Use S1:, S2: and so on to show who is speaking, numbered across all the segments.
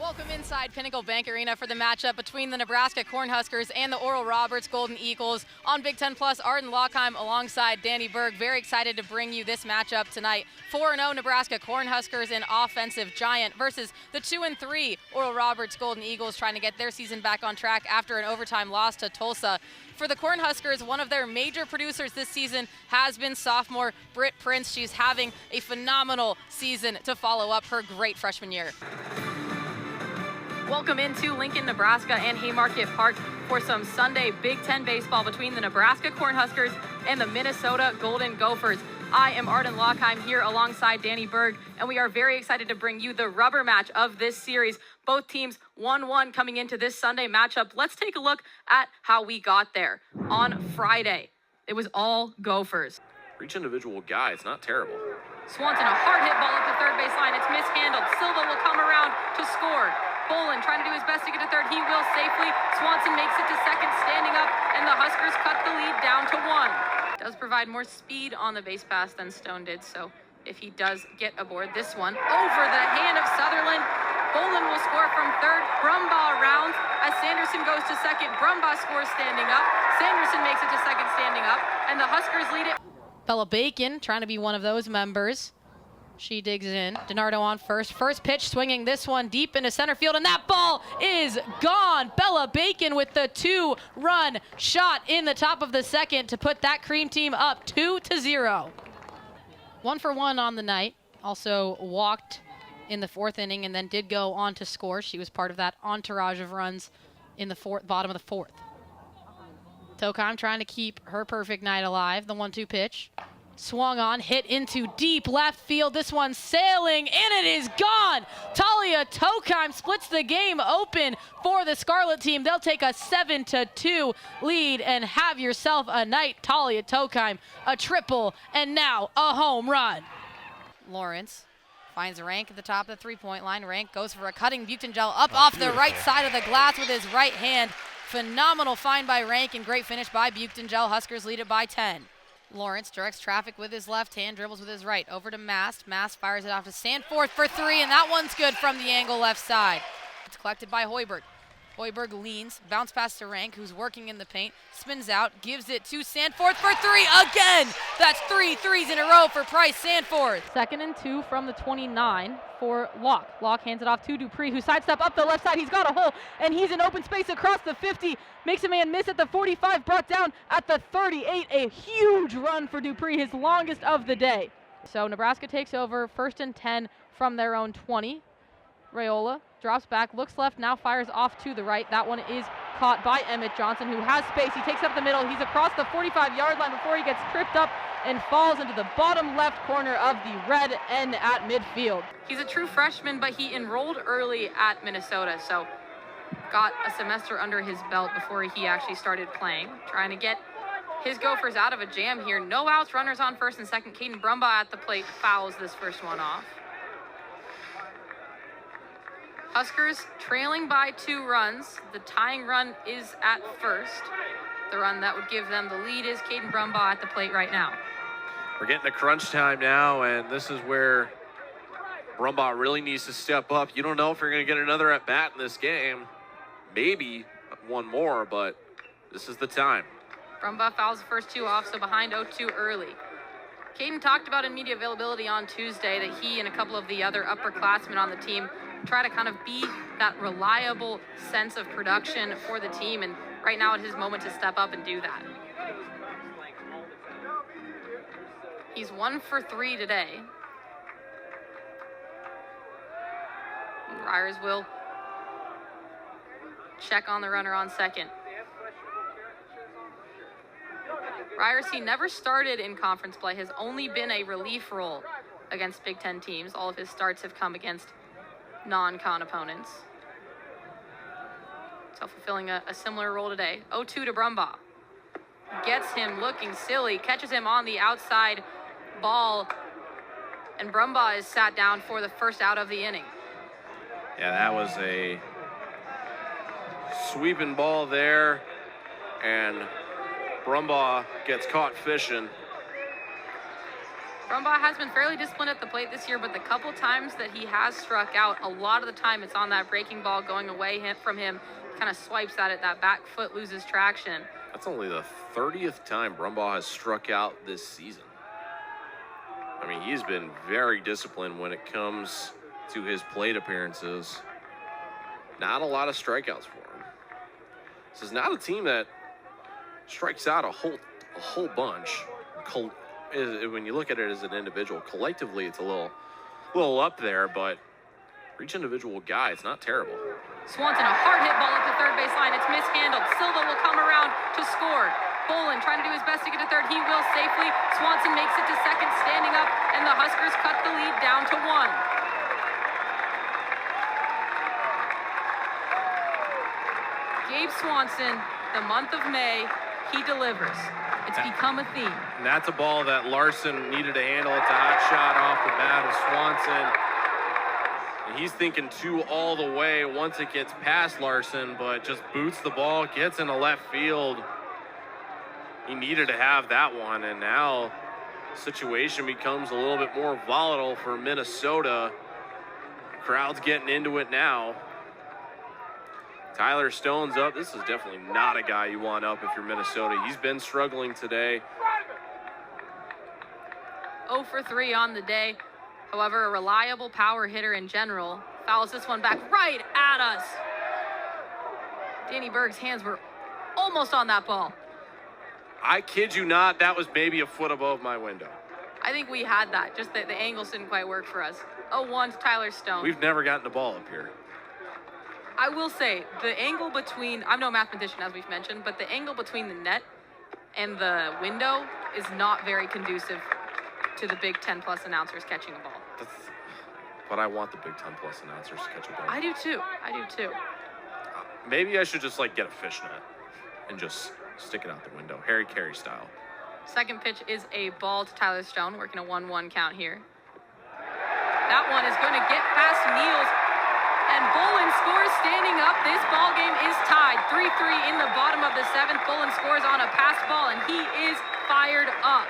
S1: Welcome inside Pinnacle Bank Arena for the matchup between the Nebraska Cornhuskers and the Oral Roberts Golden Eagles on Big Ten Plus. Arden Louchheim alongside Danny Berg. Very excited to bring you this matchup tonight. 4-0 Nebraska Cornhuskers, an offensive giant, versus the 2-3 Oral Roberts Golden Eagles, trying to get their season back on track after an overtime loss to Tulsa. For the Cornhuskers, one of their major producers this season has been sophomore Britt Prince. She's having a phenomenal season to follow up her great freshman year. Welcome into Lincoln, Nebraska and Haymarket Park for some Sunday Big Ten baseball between the Nebraska Cornhuskers and the Minnesota Golden Gophers. I am Arden Louchheim here alongside Danny Berg, and we are very excited to bring you the rubber match of this series. Both teams 1-1 coming into this Sunday matchup. Let's take a look at how we got there. On Friday, it was all Gophers.
S2: For each individual guy, it's not terrible.
S1: Swanson, a hard hit ball at the third base line. It's mishandled. Silva will come around to score. Bolin trying to do his best to get to third. He will safely. Swanson makes it to second, standing up, and the Huskers cut the lead down to 1. Does provide more speed on the base pass than Stone did, so if he does get aboard this one, over the hand of Sutherland, Bolin will score from third. Brumbaugh rounds as Sanderson goes to second. Brumbaugh scores standing up. Sanderson makes it to second standing up, and the Huskers lead it. Bella Bacon trying to be one of those members. She digs in. DiNardo on first. First pitch swinging this one deep into center field, and that ball is gone. Bella Bacon with the 2-run shot in the top of the second to put that Cream team up 2-0. 1-for-1 on the night. Also walked in the fourth inning and then did go on to score. She was part of that entourage of runs in the bottom of the fourth. Louchheim trying to keep her perfect night alive. The 1-2 pitch. Swung on, hit into deep left field. This one sailing, and it is gone. Talia Louchheim splits the game open for the Scarlet team. They'll take a 7-2 lead and have yourself a night. Talia Louchheim, a triple, and now a home run. Lawrence finds Rank at the top of the three-point line. Rank goes for a cutting Buchtengel up off the right side of the glass with his right hand. Phenomenal find by Rank and great finish by Buchtengel. Huskers lead it by 10. Lawrence directs traffic with his left hand, dribbles with his right. Over to Mast. Mast fires it off to Sandforth for 3, and that one's good from the angle left side. It's collected by Hoiberg. Hoiberg leans, bounce pass to Rank, who's working in the paint, spins out, gives it to Sandforth for 3 again! That's 3 threes in a row for Price Sandforth. 2nd and 2 from the 29 for Locke. Locke hands it off to Dupree, who sidestep up the left side. He's got a hole, and he's in open space across the 50. Makes a man miss at the 45, brought down at the 38. A huge run for Dupree, his longest of the day. So Nebraska takes over, 1st and 10 from their own 20. Raiola drops back, looks left, now fires off to the right. That one is caught by Emmett Johnson, who has space. He takes up the middle. He's across the 45-yard line before he gets tripped up and falls into the bottom left corner of the red end at midfield. He's a true freshman, but he enrolled early at Minnesota, so got a semester under his belt before he actually started playing. Trying to get his Gophers out of a jam here. No outs, runners on first and second. Caden Brumbaugh at the plate fouls this first one off. Huskers trailing by 2 runs. The tying run is at first. The run that would give them the lead is Caden Brumbaugh at the plate right now.
S2: We're getting to crunch time now, and this is where Brumbaugh really needs to step up. You don't know if you're going to get another at-bat in this game. Maybe one more, but this is the time.
S1: Brumbaugh fouls the first 2 off, so behind 0-2 early. Caden talked about in media availability on Tuesday that he and a couple of the other upperclassmen on the team try to kind of be that reliable sense of production for the team, and right now it's his moment to step up and do that. He's 1 for 3 today. Friars will check on the runner on second. Ryerson never started in conference play, has only been a relief role against Big Ten teams. All of his starts have come against non-con opponents. So fulfilling a similar role today. 0-2 to Brumbaugh. Gets him looking silly, catches him on the outside ball, and Brumbaugh is sat down for the first out of the inning.
S2: Yeah, that was a sweeping ball there, and Brumbaugh gets caught fishing.
S1: Brumbaugh has been fairly disciplined at the plate this year, but the couple times that he has struck out, a lot of the time it's on that breaking ball going away from him. Kind of swipes at it, that back foot loses traction.
S2: That's only the 30th time Brumbaugh has struck out this season. I mean, he's been very disciplined when it comes to his plate appearances. Not a lot of strikeouts for him. This is not a team that strikes out a whole bunch. When you look at it as an individual, collectively it's a little up there, but for each individual guy, it's not terrible.
S1: Swanson, a hard hit ball up the third base line. It's mishandled. Silva will come around to score. Bolin trying to do his best to get to third. He will safely. Swanson makes it to second, standing up, and the Huskers cut the lead down to 1. Gabe Swanson, the month of May, he delivers. It's become a theme.
S2: And that's a ball that Larson needed to handle. It's a hot shot off the bat of Swanson. And he's thinking 2 all the way once it gets past Larson, but just boots the ball, gets into left field. He needed to have that one, and now the situation becomes a little bit more volatile for Minnesota. Crowd's getting into it now. Tyler Stone's up. This is definitely not a guy you want up if you're Minnesota. He's been struggling today.
S1: 0 for 3 on the day. However, a reliable power hitter in general fouls this one back right at us. Danny Berg's hands were almost on that ball.
S2: I kid you not, that was maybe a foot above my window.
S1: I think we had that, just that the angles didn't quite work for us. 0-1 to Tyler Stone.
S2: We've never gotten the ball up here.
S1: I will say, the angle between, I'm no mathematician as we've mentioned, but the angle between the net and the window is not very conducive to the Big Ten Plus announcers catching a ball.
S2: But I want the Big Ten Plus announcers to catch a ball.
S1: I do too.
S2: Maybe I should just get a fishnet and just stick it out the window, Harry Carey style.
S1: Second pitch is a ball to Tyler Stone, working a 1-1 count here. That one is going to get past Niels, and Bolin scores standing up. This ball game is tied 3-3 in the bottom of the 7th. Bolin scores on a pass ball, and he is fired up.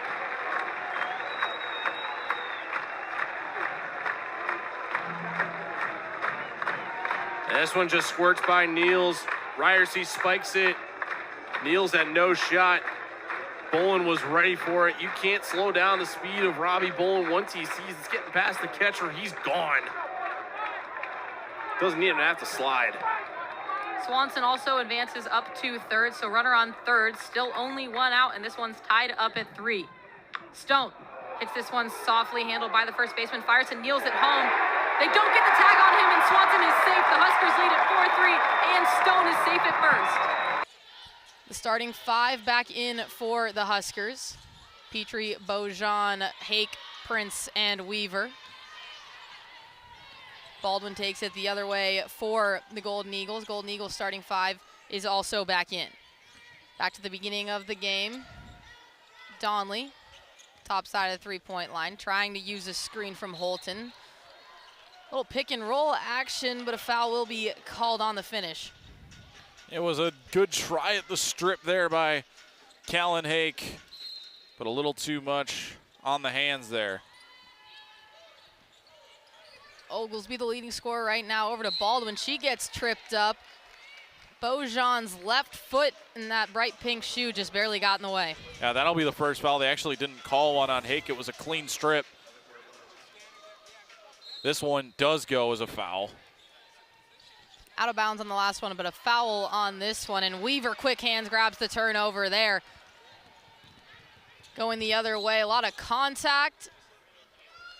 S2: This one just squirts by Niels. Ryerson spikes it. Niels had no shot. Bolin was ready for it. You can't slow down the speed of Robbie Bolin. Once he sees it's getting past the catcher, he's gone. Doesn't even have to slide.
S1: Swanson also advances up to third, so runner on third, still only 1 out, and this one's tied up at 3. Stone hits this one softly, handled by the first baseman, fires to Niels at home. They don't get the tag on him, and Swanson is safe. The Huskers lead at 4-3, and Stone is safe at first. The starting 5 back in for the Huskers. Petrie, Beaujean, Hake, Prince, and Weaver. Baldwin takes it the other way for the Golden Eagles. Golden Eagles starting 5 is also back in. Back to the beginning of the game. Donley, top side of the three-point line, trying to use a screen from Holton. Little pick and roll action, but a foul will be called on the finish.
S3: It was a good try at the strip there by Callan Hake, but a little too much on the hands there.
S1: Oglesby, the leading scorer right now, over to Baldwin. She gets tripped up. Beaujean's left foot in that bright pink shoe just barely got in the way.
S3: Yeah, that'll be the first foul. They actually didn't call one on Hake. It was a clean strip. This one does go as a foul.
S1: Out of bounds on the last one, but a foul on this one. And Weaver, quick hands, grabs the turnover there. Going the other way, a lot of contact,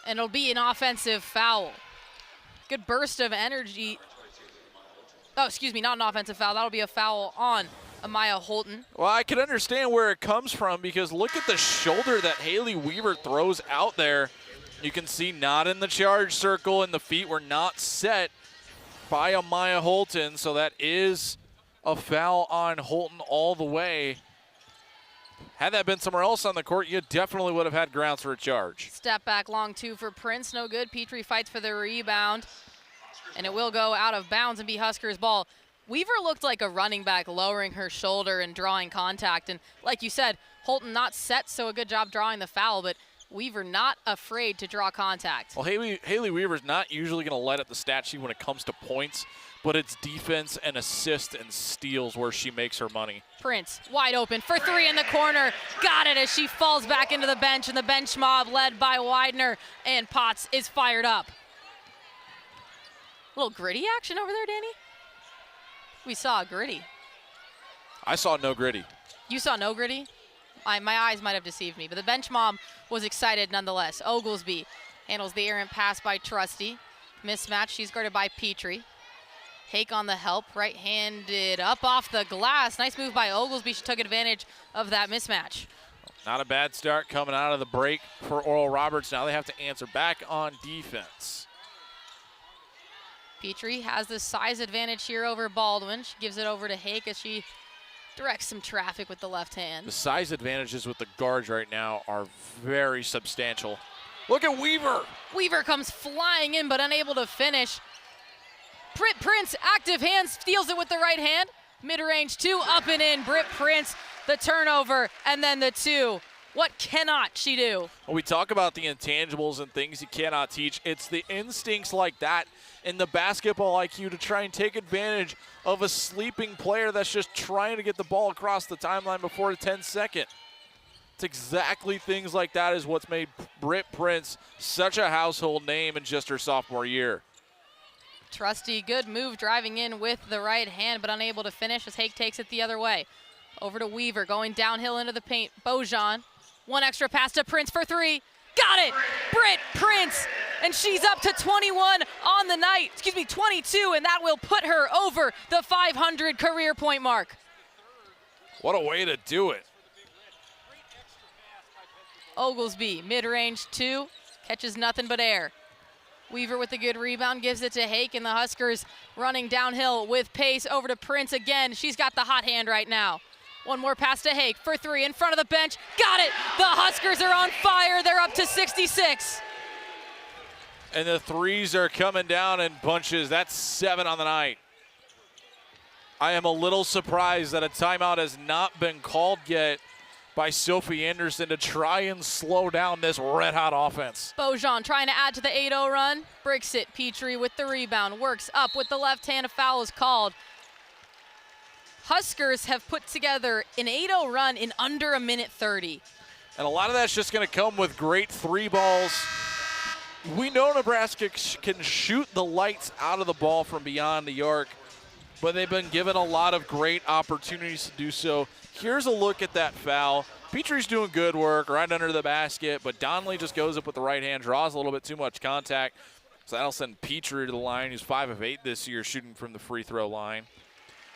S1: and it'll be an offensive foul. Good burst of energy. Oh, excuse me, not an offensive foul. That'll be a foul on Amaya Holton.
S3: Well, I can understand where it comes from because look at the shoulder that Haley Weaver throws out there. You can see not in the charge circle, and the feet were not set by Amaya Holton, so that is a foul on Holton all the way. Had that been somewhere else on the court, you definitely would have had grounds for a charge.
S1: Step back long 2 for Prince, no good. Petrie fights for the rebound, and it will go out of bounds and be Huskers ball. Weaver looked like a running back, lowering her shoulder and drawing contact, and like you said, Holton not set, so a good job drawing the foul, but Weaver not afraid to draw contact.
S3: Well, Haley Weaver's not usually going to let up the stat sheet when it comes to points, but it's defense and assists and steals where she makes her money.
S1: Prince wide open for three in the corner. Got it as she falls back into the bench, and the bench mob led by Widener, and Potts is fired up. A little gritty action over there, Danny? We saw gritty.
S3: I saw no gritty.
S1: You saw no gritty? My eyes might have deceived me, but the bench mob was excited nonetheless. Oglesby handles the errant pass by Trusty. Mismatch, she's guarded by Petrie. Hake on the help, right-handed up off the glass. Nice move by Oglesby. She took advantage of that mismatch.
S3: Not a bad start coming out of the break for Oral Roberts. Now they have to answer back on defense.
S1: Petrie has the size advantage here over Baldwin. She gives it over to Hake as she directs some traffic with the left hand.
S3: The size advantages with the guards right now are very substantial. Look at Weaver.
S1: Weaver comes flying in but unable to finish. Britt Prince, active hand, steals it with the right hand. Mid-range two, up and in. Britt Prince, the turnover, and then the two. What cannot she do?
S3: When we talk about the intangibles and things you cannot teach, it's the instincts like that in the basketball IQ to try and take advantage of a sleeping player that's just trying to get the ball across the timeline before the 10-second. It's exactly things like that is what's made Britt Prince such a household name in just her sophomore year.
S1: Trusty, good move driving in with the right hand, but unable to finish as Hake takes it the other way. Over to Weaver, going downhill into the paint. Bojan, one extra pass to Prince for three. Got it! Britt Prince! And she's up to 21 on the night. 22, and that will put her over the 500 career point mark.
S3: What a way to do it.
S1: Oglesby, mid-range two, catches nothing but air. Weaver with a good rebound, gives it to Hake, and the Huskers running downhill with pace over to Prince again. She's got the hot hand right now. One more pass to Hake for three in front of the bench. Got it! The Huskers are on fire. They're up to 66.
S3: And the threes are coming down in bunches. That's 7 on the night. I am a little surprised that a timeout has not been called yet by Sophie Anderson to try and slow down this red-hot offense.
S1: Bojan trying to add to the 8-0 run. Breaks it. Petrie with the rebound. Works up with the left hand. A foul is called. Huskers have put together an 8-0 run in under a minute 30.
S3: And a lot of that's just going to come with great three balls. We know Nebraska can shoot the lights out of the ball from beyond the arc, but they've been given a lot of great opportunities to do so. Here's a look at that foul. Petrie's doing good work right under the basket, but Donnelly just goes up with the right hand, draws a little bit too much contact. So that'll send Petrie to the line, who's 5 of 8 this year shooting from the free throw line.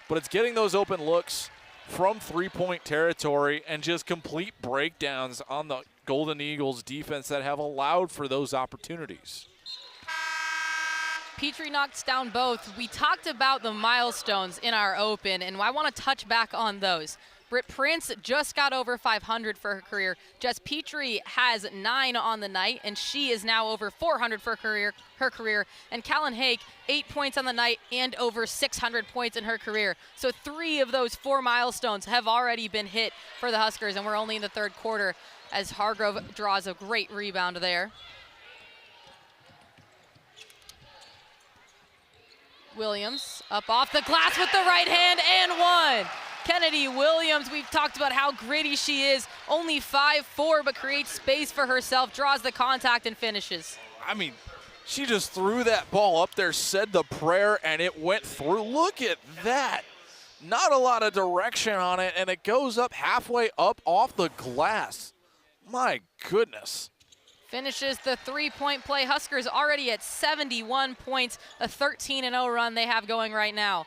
S3: But it's getting those open looks from three-point territory and just complete breakdowns on the Golden Eagles defense that have allowed for those opportunities.
S1: Petrie knocks down both. We talked about the milestones in our open, and I want to touch back on those. Britt Prince just got over 500 for her career. Jess Petrie has 9 on the night, and she is now over 400 for her career. And Callan Hake, 8 points on the night and over 600 points in her career. So 3 of those 4 milestones have already been hit for the Huskers, and we're only in the third quarter as Hargrove draws a great rebound there. Williams up off the glass with the right hand and one. Kennedy Williams, we've talked about how gritty she is. Only 5'4", but creates space for herself, draws the contact and finishes.
S3: I mean, she just threw that ball up there, said the prayer, and it went through. Look at that. Not a lot of direction on it, and it goes up halfway up off the glass. My goodness.
S1: Finishes the three-point play. Huskers already at 71 points, a 13-0 run they have going right now.